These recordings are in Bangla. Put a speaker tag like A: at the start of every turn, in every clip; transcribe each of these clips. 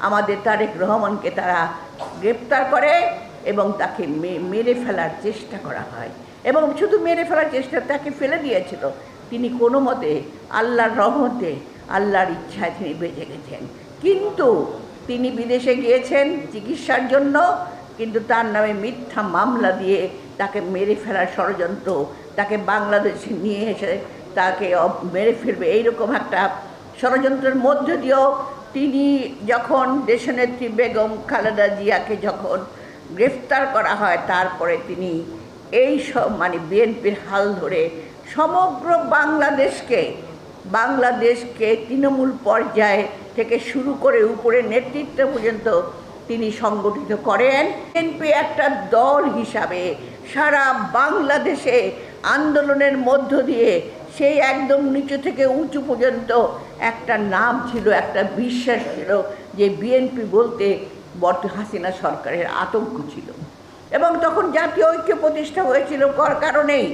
A: আমাদের তারেক রহমানকে তারা গ্রেপ্তার করে এবং তাকে মেরে ফেলার চেষ্টা করা হয়। এবং শুধু মেরে ফেলার চেষ্টা, তাকে ফেলে দিয়েছিল। তিনি কোনো মতে আল্লাহর রহমতে, আল্লাহর ইচ্ছায় তিনি বেঁচে গেছেন। কিন্তু তিনি বিদেশে গিয়েছেন চিকিৎসার জন্য, কিন্তু তার নামে মিথ্যা মামলা দিয়ে তাকে মেরে ফেলার ষড়যন্ত্র, তাকে বাংলাদেশে নিয়ে এসে তাকে মেরে ফেলবে এইরকম একটা ষড়যন্ত্রের মধ্য দিয়েও তিনি যখন দেশনেত্রী বেগম খালেদা জিয়াকে যখন গ্রেফতার করা হয়, তারপরে তিনি এই সব বিএনপির হাল ধরে সমগ্র বাংলাদেশকে তৃণমূল পর্যায়ে থেকে শুরু করে উপরে নেতৃত্ব পর্যন্ত তিনি সংগঠিত করেন। বিএনপি একটা দল হিসাবে সারা বাংলাদেশে আন্দোলনের মধ্য দিয়ে সেই একদম নিচু থেকে উঁচু পর্যন্ত একটা নাম ছিল, একটা বিশ্বাস ছিল যে বিএনপি বলতে হাসিনা সরকারের আতঙ্ক ছিল। এবং তখন জাতীয় ঐক্য প্রতিষ্ঠা হয়েছিল কারণেই,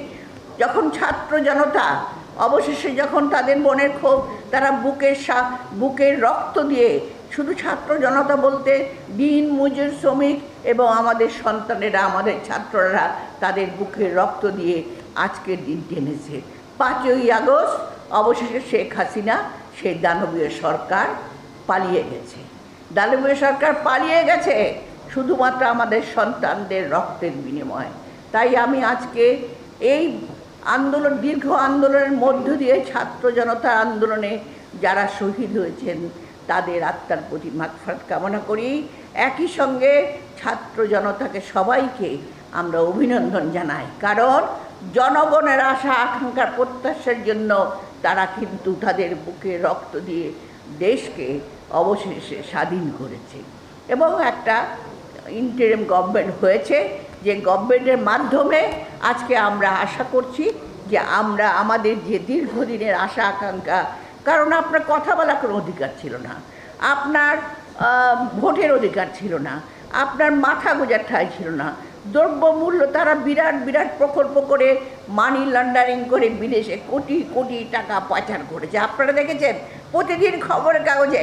A: যখন ছাত্র জনতা অবশেষে যখন তাদের মনের ক্ষোভ তারা বুকের রক্ত দিয়ে, শুধু ছাত্র জনতা বলতে দিন মজুর শ্রমিক এবং আমাদের সন্তানেরা, আমাদের ছাত্ররা তাদের বুকের রক্ত দিয়ে আজকের দিন টেনেছে। 5ই আগস্ট অবশেষে শেখ হাসিনা সেই দানবীয় সরকার পালিয়ে গেছে। দানবীয় সরকার পালিয়ে গেছে শুধুমাত্র আমাদের সন্তানদের রক্তের বিনিময়ে। তাই আমি আজকে এই দীর্ঘ আন্দোলনের মধ্য দিয়ে ছাত্র জনতার আন্দোলনে যারা শহীদ হয়েছেন তাদের আত্মার প্রতি মাগফিরাত কামনা করি। একই সঙ্গে ছাত্র জনতাকে সবাইকে আমরা অভিনন্দন জানাই, কারণ জনগণের আশা আকাঙ্ক্ষার প্রত্যাশার জন্য তারা কিন্তু তাদের বুকে রক্ত দিয়ে দেশকে অবশেষে স্বাধীন করেছে। এবং একটা ইন্টারিম গভর্নমেন্ট হয়েছে, যে গভর্নমেন্টের মাধ্যমে আজকে আমরা আশা করছি যে আমরা আমাদের যে দীর্ঘদিনের আশা আকাঙ্ক্ষা, কারণ আপনার কথা বলার কোনো অধিকার ছিল না, আপনার ভোটের অধিকার ছিল না, আপনার মাথা গোঁজার ঠাঁই ছিল না, দ্রব্যমূল্য তারা বিরাট প্রকল্প করে মানি লন্ডারিং করে বিদেশে কোটি কোটি টাকা পাচার করেছে। আপনারা দেখেছেন প্রতিদিন খবরের কাগজে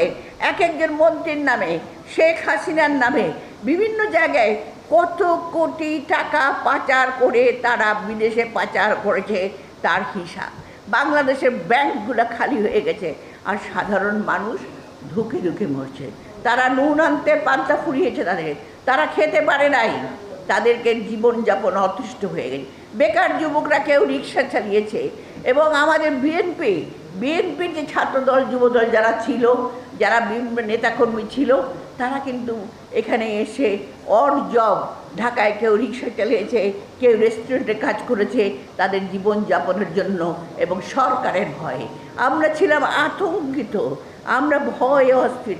A: এক একজন মন্ত্রীর নামে, শেখ হাসিনার নামে বিভিন্ন জায়গায় কত কোটি টাকা পাচার করে তারা বিদেশে পাচার করেছে তার হিসাব। বাংলাদেশের ব্যাংকগুলো খালি হয়ে গেছে, আর সাধারণ মানুষ ধুকে ধুকে মরছে। তারা নুন আনতে পান্তা ফুরিয়েছে, তারা খেতে পারে নাই, তাদেরকে জীবনযাপন অতিষ্ঠ হয়ে গেছে। বেকার যুবকরা কেউ রিক্সা চালিয়েছে। এবং আমাদের বিএনপির যে ছাত্রদল যুবদল যারা ছিল, যারা বিভিন্ন নেতাকর্মী ছিল, তারা কিন্তু এখানে এসে জব ঢাকায় কেউ রিক্সা চালিয়েছে, কেউ রেস্টুরেন্টে কাজ করেছে তাদের জীবনযাপনের জন্য এবং সরকারের ভয়ে। আমরা ছিলাম আতঙ্কিত, আমরা ভয়ে অস্থির।